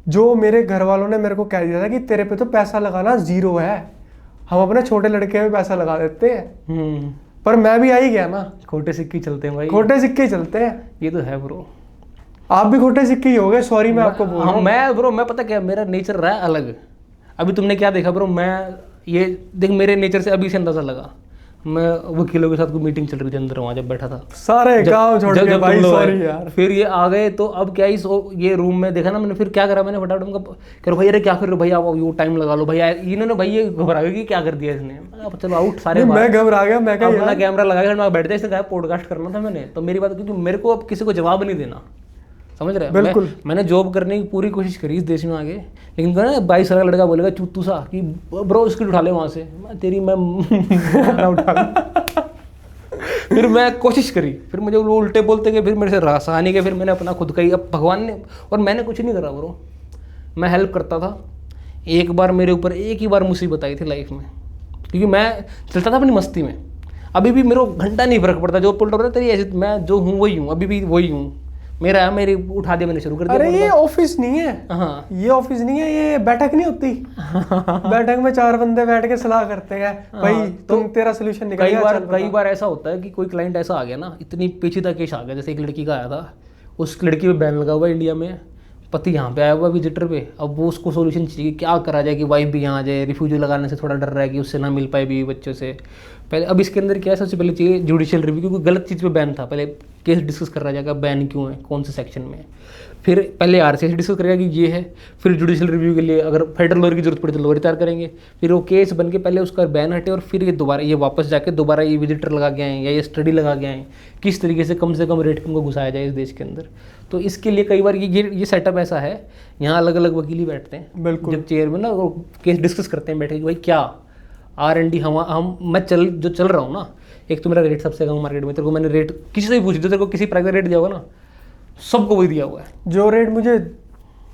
Speaker 2: जो मेरे घर वालों ने मेरे को कह दिया था कि तेरे पे तो पैसा लगाना 0 है, हम अपने छोटे लड़के पे पैसा लगा देते हैं, पर मैं भी आ ही गया ना।
Speaker 1: खोटे सिक्के चलते हैं भाई,
Speaker 2: खोटे सिक्के चलते हैं,
Speaker 1: ये तो है ब्रो।
Speaker 2: आप भी खोटे सिक्के ही हो गए, सॉरी मैं आपको बोल रहा हूं।
Speaker 1: मैं ब्रो, मैं पता क्या मेरा नेचर रहा है अलग। अभी तुमने क्या देखा ब्रो, मैं ये देख मेरे नेचर से अभी से अंदाजा लगा, मैं वकीलों के साथ कोई मीटिंग चल रही थी अंदर, वहाँ जब बैठा था
Speaker 2: सारे काम छोड़ के भाई, सॉरी यार।
Speaker 1: फिर ये आ गए तो अब क्या ये रूम में देखा ना मैंने, फिर क्या करा मैंने, फटाफट उनका कह भाई अरे क्या कर रहे हो भाई, आप वो टाइम लगा लो भाई, इन्होंने भाई ये घबरा गए कि क्या कर दिया इसने। अब चलो आउट सारे,
Speaker 2: मैं घबरा गया, मैं
Speaker 1: अपना कैमरा लगा के मैं बैठ गया, इसने कहा पॉडकास्ट करना था मैंने, तो मेरी बात, क्योंकि मेरे को अब किसी को जवाब नहीं देना, समझ रहे हैं।
Speaker 2: बिल्कुल।
Speaker 1: मैंने जॉब करने की पूरी कोशिश करी इस देश में आगे, लेकिन कहना 22 साल का लड़का बोलेगा चूतू सा कि ब्रो स्किट उठा ले वहाँ से, तेरी मैं उठा फिर मैं कोशिश करी, फिर मुझे वो उल्टे बोलते गए, फिर मेरे से रासानी के, फिर मैंने अपना खुद का ही, अब भगवान ने, और मैंने कुछ नहीं करा ब्रो, मैं हेल्प करता था। एक बार मेरे ऊपर एक ही बार मुसीबत आई थी लाइफ में, क्योंकि मैं चलता था अपनी मस्ती में, अभी भी मेरे को घंटा नहीं फर्क पड़ता, जो पुल रहा तेरी ऐसे, मैं जो हूँ वही हूँ, अभी भी वही हूँ, मेरी उठा दिया मैंने, शुरू कर दिया।
Speaker 2: अरे ये ऑफिस नहीं है,
Speaker 1: हाँ
Speaker 2: ये ऑफिस नहीं है, ये बैठक नहीं होती। बैठक में 4 बंदे बैठ के सलाह करते हैं, भाई तुम तेरा सोल्यूशन निकाल।
Speaker 1: कई बार ऐसा होता है कि कोई क्लाइंट ऐसा आ गया ना, इतनी पेचीदा केस आ गया, जैसे एक लड़की का आया था, उस लड़की पे बैन लगा हुआ है इंडिया में, पति यहाँ पे आया हुआ विजिटर पे, अब वो उसको सोल्यूशन चाहिए, क्या करा जाए कि वाइफ भी यहाँ आ जाए, रिफ्यूजी लगाने से थोड़ा डर रहा है कि उससे ना मिल पाए बीवी बच्चों से पहले। अब इसके अंदर क्या है, सबसे पहले चाहिए जुडिशियल रिव्यू, क्योंकि गलत चीज़ पे बैन था, पहले केस डिस्कस करा जाएगा बैन क्यों है, कौन से सेक्शन में, फिर पहले RCS डिस्कस करेगा कि ये है, फिर जुडिशियल रिव्यू के लिए अगर फेडरल लॉयर की जरूरत पड़े तो लॉयर तैयार करेंगे, फिर वो केस बन के पहले उसका बैन हटे, और फिर ये दोबारा ये वापस जाके दोबारा ये विजिटर लगा के आए या ये स्टडी लगा के आए, किस तरीके से कम रेट को घुसाया जाए इस देश के अंदर। तो इसके लिए कई बार ये सेटअप ऐसा है, यहाँ अलग अलग वकील ही बैठते हैं,
Speaker 2: बिल्कुल,
Speaker 1: जब चेयर में ना वो केस डिस्कस करते हैं बैठ के, भाई क्या R&D मैं चल रहा हूँ ना, एक तो मेरा रेट सबसे कम मार्केट में, तेरे को मैंने रेट किसी से भी पूछ, तेरे को किसी प्राइस का रेट दिया होगा ना, सबको वही दिया हुआ है।
Speaker 2: जो रेट मुझे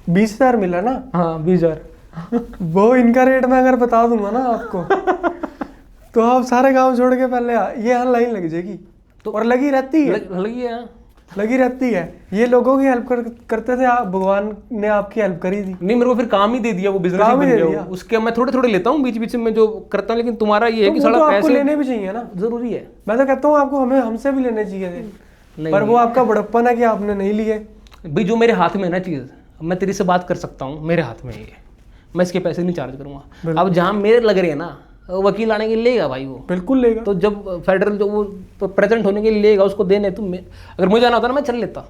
Speaker 2: 20,000 मिला ना,
Speaker 1: हाँ 20,000
Speaker 2: वो इनका रेट मैं अगर बता दूंगा ना आपको तो आप सारे गांव छोड़ के पहले ये यहाँ लाइन लग जाएगी, तो और लगी रहती है, लगी रहती है। ये लोगों की हेल्प करते थे, आप भगवान ने आपकी हेल्प करी थी।
Speaker 1: नहीं, मेरे को फिर काम ही दे दिया, वो बिजनेस ही बन गया, उसके मैं थोड़े थोड़े लेता हूँ बीच बीच में जो करता हूँ, लेकिन तुम्हारा ये है कि साला
Speaker 2: पैसे लेने भी चाहिए ना,
Speaker 1: जरूरी है।
Speaker 2: मैं तो कहता हूँ आपको हमसे भी लेने चाहिए थे, पर वो आपका बड़प्पन है कि आपने नहीं लिए।
Speaker 1: भाई जो मेरे हाथ में है ना चीज़, मैं तेरे से बात कर सकता हूँ, मेरे हाथ में ये, मैं इसके पैसे नहीं चार्ज करूँगा। अब जहाँ मेरे लग रहे हैं ना, वकील आने के लिए लेगा भाई, वो
Speaker 2: बिल्कुल लेगा।
Speaker 1: तो जब फेडरल जो वो प्रेजेंट होने के लिए लेगा, उसको देने तुम, अगर मुझे जाना होता ना मैं चल लेता,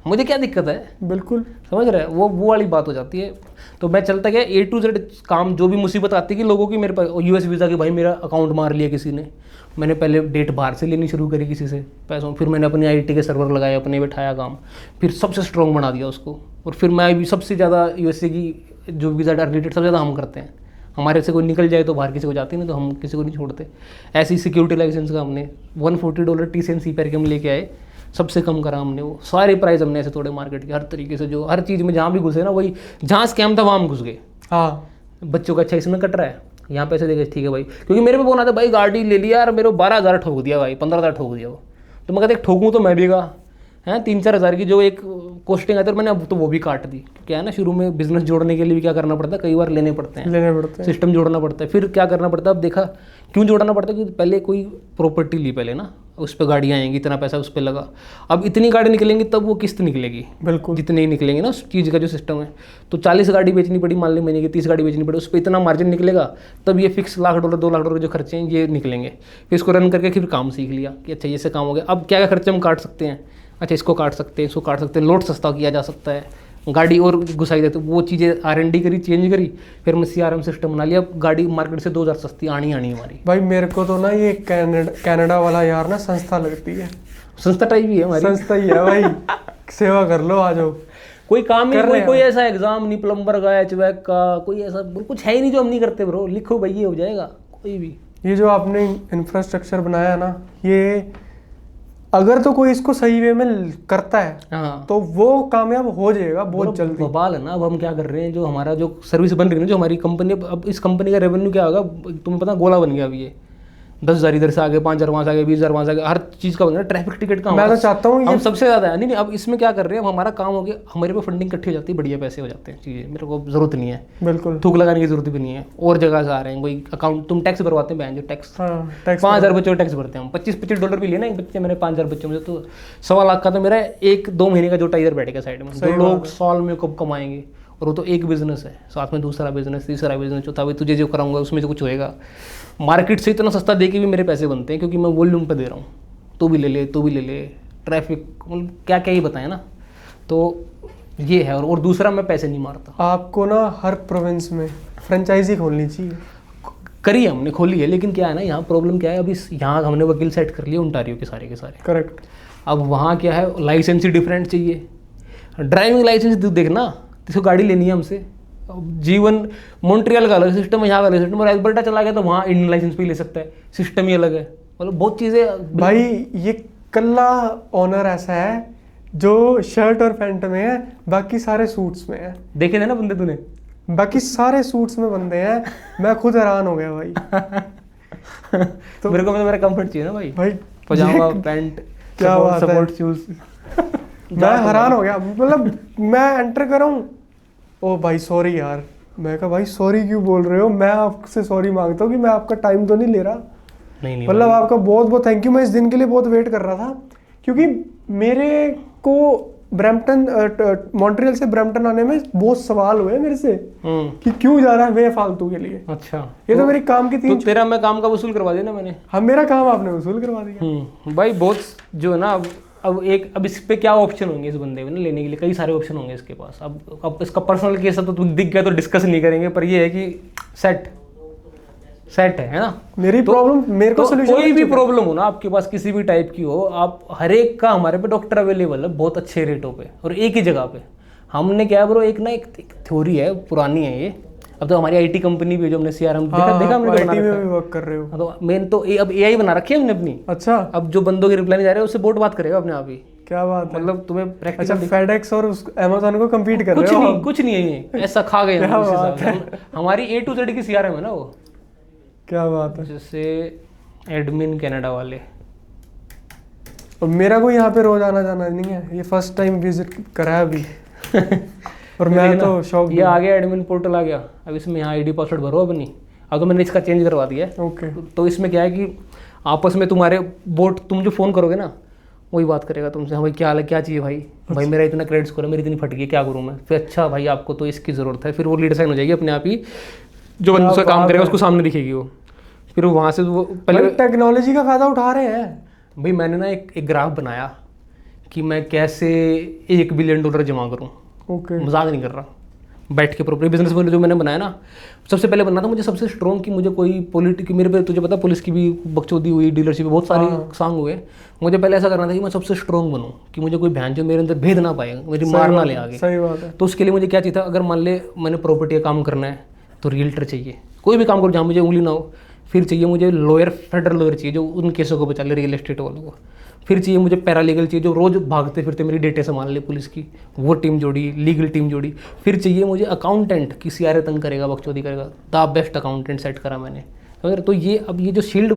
Speaker 1: मुझे क्या दिक्कत है,
Speaker 2: बिल्कुल
Speaker 1: समझ रहे हैं, वो वाली बात हो जाती है। तो मैं चलता गया A to Z काम, जो भी मुसीबत आती है कि लोगों की, मेरे पास US वीज़ा के भाई मेरा अकाउंट मार लिया किसी ने, मैंने पहले डेट बाहर से लेनी शुरू करी किसी से पैसों, फिर मैंने अपने IT के सर्वर लगाए, अपने बैठाया काम, फिर सबसे स्ट्रॉन्ग बना दिया उसको, और फिर मैं अभी सबसे ज़्यादा USA की जो वीज़ा रिलेटेड सबसे ज़्यादा हम करते हैं। हमारे से कोई निकल जाए तो बाहर किसी को जाती नहीं, तो हम किसी को नहीं छोड़ते। ऐसी सिक्योरिटी लाइसेंस का हमने $140 TCNC पैर के हम लेके आए, सबसे कम करा हमने, वो सारे प्राइस हमने ऐसे तोड़े मार्केट के, हर तरीके से, जो हर चीज़ में जहाँ भी घुसे ना, वही जहाँ स्कैम था वहाँ हम घुस गए।
Speaker 2: हाँ,
Speaker 1: बच्चों का अच्छा इसमें कट रहा है, यहाँ पैसे देखे, ठीक है भाई, क्योंकि मेरे पे फोन आता भाई गाड़ी ले लिया यार, मेरे को 12,000 ठोक दिया भाई, 15,000 ठोक दिया वो, तो मैं कहते ठोकूँ तो मैं भी का हैं 3-4 हज़ार की जो एक कॉस्टिंग आती है, मैंने अब तो वो भी काट दी। क्या है ना, शुरू में बिजनेस जोड़ने के लिए भी क्या करना पड़ता है, कई बार लेने पड़ते हैं, सिस्टम जोड़ना पड़ता है, फिर क्या करना पड़ता है। अब देखा क्यों जोड़ना पड़ता है, कि पहले कोई प्रॉपर्टी ली पहले ना, उस पर गाड़ियाँ आएंगी, इतना पैसा उस पर लगा, अब इतनी गाड़ी निकलेंगी तब वो किस्त निकलेगी,
Speaker 2: बिल्कुल
Speaker 1: जितने ही निकलेंगे ना उस चीज़ का जो सिस्टम है। तो 40 गाड़ी बेचनी पड़ी, मान ली महीने की 30 गाड़ी बेचनी पड़ी, उस पर इतना मार्जिन निकलेगा, तब ये फिक्स $1,00,000 $2,00,000 जो खर्चे हैं ये निकलेंगे। फिर इसको रन करके फिर काम सीख लिया कि अच्छा ये से काम हो गया, अब क्या क्या खर्चे हम काट सकते हैं, अच्छा इसको काट सकते हैं, इसको काट सकते हैं, लोड सस्ता किया जा सकता है, गाड़ी और घुसाई देते, वो चीज़ें R&D करी, चेंज करी, फिर हमने CRM सिस्टम बना लिया, गाड़ी मार्केट से 2,000 सस्ती आनी हमारी।
Speaker 2: भाई मेरे को तो ना ये कनाडा वाला यार ना संस्था लगती है,
Speaker 1: संस्था टाइप ही है हमारी,
Speaker 2: संस्था ही है भाई। सेवा कर लो, आ जाओ,
Speaker 1: कोई काम ही
Speaker 2: कर रहे
Speaker 1: कोई
Speaker 2: हैं।
Speaker 1: ऐसा एग्जाम नहीं, प्लम्बर का, HVAC का, कोई ऐसा कुछ है ही नहीं जो हम नहीं करते ब्रो, लिखो भाई ये हो जाएगा कोई भी।
Speaker 2: ये जो आपने इंफ्रास्ट्रक्चर बनाया ना, ये अगर तो कोई इसको सही वे में करता है
Speaker 1: हाँ,
Speaker 2: तो वो कामयाब हो जाएगा बहुत जल्दी।
Speaker 1: बवाल है ना। अब हम क्या कर रहे हैं, जो हमारा जो सर्विस बन रही है ना, जो हमारी कंपनी, अब इस कंपनी का रेवेन्यू क्या होगा तुम्हें पता, गोला बन गया अभी ये, 10,000 इधर से आगे, 5,000 वहाँ से आगे, 20,000 वहाँ से आगे, हर चीज़ का बन गया, ट्रैफिक टिकट का
Speaker 2: मैं तो चाहता हूँ
Speaker 1: हम सबसे ज़्यादा है। नहीं, अब इसमें क्या कर रहे हैं, अब हमारा काम हो गया, हमारे पे फंडिंग इकट्ठी हो जाती है, बढ़िया पैसे हो जाते हैं, चीज़ें मेरे को ज़रूरत नहीं है,
Speaker 2: बिल्कुल
Speaker 1: थूक लगाने की जरूरत भी नहीं है, और जगह से आ रहे हैं, कोई अकाउंट, तुम टैक्स भरवाते हैं जो टैक्स,
Speaker 2: हाँ, टैक्स
Speaker 1: 5,000 बच्चों का टैक्स भरते हैं हम, $25 भी लिए ना एक बच्चे, मैंने 5,000 बच्चों में, तो 1.25 लाख का तो मेरा 1-2 महीने का जोटा इधर बैठेगा साइड में। तो लोग साल में कब कमाएंगे, और वो तो एक बिजनेस है, साथ में दूसरा बिजनेस, तीसरा बिजनेस, चौथा भी तुझे जो कराऊंगा उसमें से कुछ होएगा। मार्केट से इतना सस्ता दे के भी मेरे पैसे बनते हैं, क्योंकि मैं वॉल्यूम पे दे रहा हूँ, तू भी ले ले, तू भी ले ले, ट्रैफिक क्या क्या ही बताएं ना, तो ये है। और दूसरा मैं पैसे नहीं मारता।
Speaker 2: आपको ना हर प्रोविंस में फ्रेंचाइजी खोलनी चाहिए।
Speaker 1: करी है, हमने खोली है, लेकिन क्या है ना, यहाँ प्रॉब्लम क्या है, अभी यहाँ हमने वकील सेट कर लिए ओंटारियो के सारे।
Speaker 2: करेक्ट।
Speaker 1: अब वहाँ क्या है, लाइसेंस ही डिफरेंट चाहिए, ड्राइविंग लाइसेंस तू देखना, इसको गाड़ी लेनी है हमसे, जीवन मॉन्ट्रियल का अलग सिस्टम है, यहाँ का अलग सिस्टम, और एल्बर्टा चला गया तो वहाँ इंडियन लाइसेंस पे ले सकता है, सिस्टम ही अलग है, मतलब बहुत चीज़ें।
Speaker 2: भाई ये कल्ला ओनर ऐसा है जो शर्ट और पैंट में है, बाकी सारे सूट्स में है।
Speaker 1: देखे थे ना बंदे तूने,
Speaker 2: बाकी सारे सूट्स में बंदे हैं, मैं खुद हैरान हो गया भाई।
Speaker 1: तो मेरे को मतलब मेरा कंफर्ट चाहिए ना भाई,
Speaker 2: भाई
Speaker 1: पजामा पैंट,
Speaker 2: क्या बात है,
Speaker 1: सपोर्ट शूज।
Speaker 2: मैं हैरान हो गया, मतलब मैं एंटर कर रहा हूँ, ओ भाई सॉरी यार, मैं कहा भाई सॉरी क्यों बोल रहे हो, मैं आपसे सॉरी मांगता हूँ कि मैं आपका टाइम तो नहीं ले रहा,
Speaker 1: नहीं
Speaker 2: मतलब आपका बहुत बहुत थैंक यू, मैं इस दिन के लिए बहुत वेट कर रहा था, क्योंकि मेरे को ब्रैम्पटन, मॉन्ट्रियल से ब्रैम्पटन आने में बहुत सवाल हुए मेरे से कि क्यों जा रहा है बेफालतू के लिए।
Speaker 1: अच्छा,
Speaker 2: ये तो मेरी काम की 3।
Speaker 1: तो तेरा मैं काम का वसूल करवा दिया ना मैंने।
Speaker 2: हाँ, मेरा काम आपने वसूल करवा दिया।
Speaker 1: भाई बहुत जो है ना, अब इस पे क्या ऑप्शन होंगे इस बंदे में ना लेने के लिए, कई सारे ऑप्शन होंगे इसके पास। अब इसका पर्सनल केस है तो दिख गया तो डिस्कस नहीं करेंगे, पर ये है कि सेट है ना।
Speaker 2: मेरी प्रॉब्लम मेरे को
Speaker 1: तो कोई भी प्रॉब्लम हो ना आपके पास, किसी भी टाइप की हो, आप हर एक का हमारे पे डॉक्टर अवेलेबल है बहुत अच्छे रेटों पे, और एक ही जगह पे। हमने क्या है ब्रो, एक थ्योरी है, पुरानी है ये, अब तो हमारी IT कंपनी भी जो हमने CRM देखा हमने तो
Speaker 2: IT में भी वर्क कर रहे हो।
Speaker 1: तो मेन तो अब AI बना रखी है हमने अपनी।
Speaker 2: अच्छा,
Speaker 1: अब जो बंदों के रिप्लाई नहीं जा रहे उससे बोट बात करेगा अपने आप ही।
Speaker 2: क्या बात है,
Speaker 1: मतलब तुम्हें
Speaker 2: अच्छा FedEx और उस Amazon को compete कर रहे हो?
Speaker 1: कुछ नहीं है ये, ऐसा खा गए हम उस हिसाब से। हमारी A to Z की CRM है ना वो। क्या बात है। जैसे एडमिन कनाडा वाले,
Speaker 2: और मेरा कोई यहाँ पे रोज आना जाना नहीं है, ये फर्स्ट टाइम विजिट करा है अभी। और मैं तो शौक,
Speaker 1: ये आ गया एडमिन पोर्टल आ गया, अब इसमें यहाँ ID पासवर्ड भरो अपनी। अब तो मैंने इसका चेंज करवा दिया है।
Speaker 2: ओके।
Speaker 1: तो इसमें क्या है कि आपस में तुम्हारे बोट, तुम जो फ़ोन करोगे ना वही बात करेगा तुमसे, हाँ भाई क्या हाल है, क्या चाहिए भाई, भाई मेरा इतना क्रेडिट स्कोर है, मेरी इतनी फट गई, क्या करूँ मैं, फिर अच्छा भाई आपको तो इसकी ज़रूरत है, फिर वो लीड साइन हो जाएगी अपने आप ही, जो बंदा उसका काम करेगा उसको सामने दिखेगी वो, फिर वहाँ से वो
Speaker 2: पहले टेक्नोलॉजी का फ़ायदा उठा रहे हैं
Speaker 1: भाई। मैंने ना एक ग्राफ बनाया कि मैं कैसे $1 बिलियन जमा करूँ।
Speaker 2: ओके।
Speaker 1: मजाक नहीं कर रहा, बैठ के प्रॉपर बिजनेस मॉडल जो मैंने बनाया ना, सबसे पहले बनना था मुझे सबसे स्ट्रॉन्ग कि मुझे कोई पॉलिटिक, मेरे पे तुझे पता पुलिस की भी बकचोदी हुई, डीलरशिप बहुत सारे सांग हुए। मुझे पहले ऐसा करना था कि मैं सबसे स्ट्रॉन्ग बनूं, कि मुझे कोई बहन जो मेरे अंदर भेद ना पाए, मुझे मार ना ले आगे।
Speaker 2: सही बात है।
Speaker 1: तो उसके लिए मुझे क्या चाहिए था, अगर मान ले मैंने प्रॉपर्टी का काम करना है तो रियल्टर चाहिए, कोई भी काम करो जहाँ मुझे उंगली ना हो। फिर चाहिए मुझे लॉयर, फेडरल लॉयर चाहिए जो उन केसों को बचा ले, रियल एस्टेट वालों को। फिर चाहिए मुझे पैरालीगल चाहिए जो रोज भागते फिरते मेरी डेटे संभाल ले पुलिस की, वो टीम जोड़ी, लीगल टीम जोड़ी। फिर चाहिए मुझे अकाउंटेंट, किसी आरे तंग करेगा, बकचोदी करेगा, द बेस्ट अकाउंटेंट सेट करा मैंने। तो ये अब ये जो शील्ड